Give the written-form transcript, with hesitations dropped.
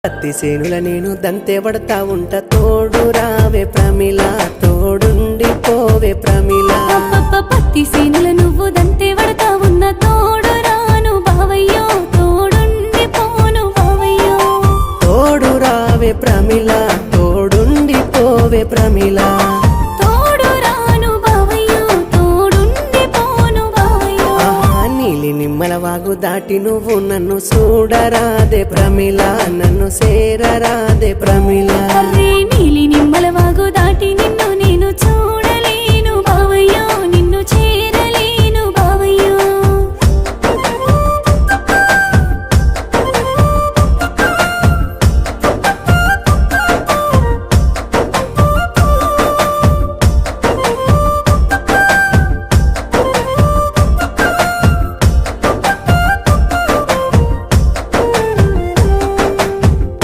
పత్తి సేనుల నేను దంతే పడతా ఉంట తోడు రావే ప్రమిళ తోడుండి పోవే ప్రమిళ పత్తి సేనుల నువ్వు దంతే పడతా ఉన్న తోడు రాను బావయ్యో తోడుండి పోను బావయ్యో తోడు రావే ప్రమిళ తోడుండి పోవే ప్రమిళ తోడు రాను బావయ్యో తోడుండి పోను బావయ్యో నీలి నిమ్మల వాగు దాటి నువ్వు నన్ను చూడరాదే ప్రమిళ నన్ను సేరరాదే ప్రమిళ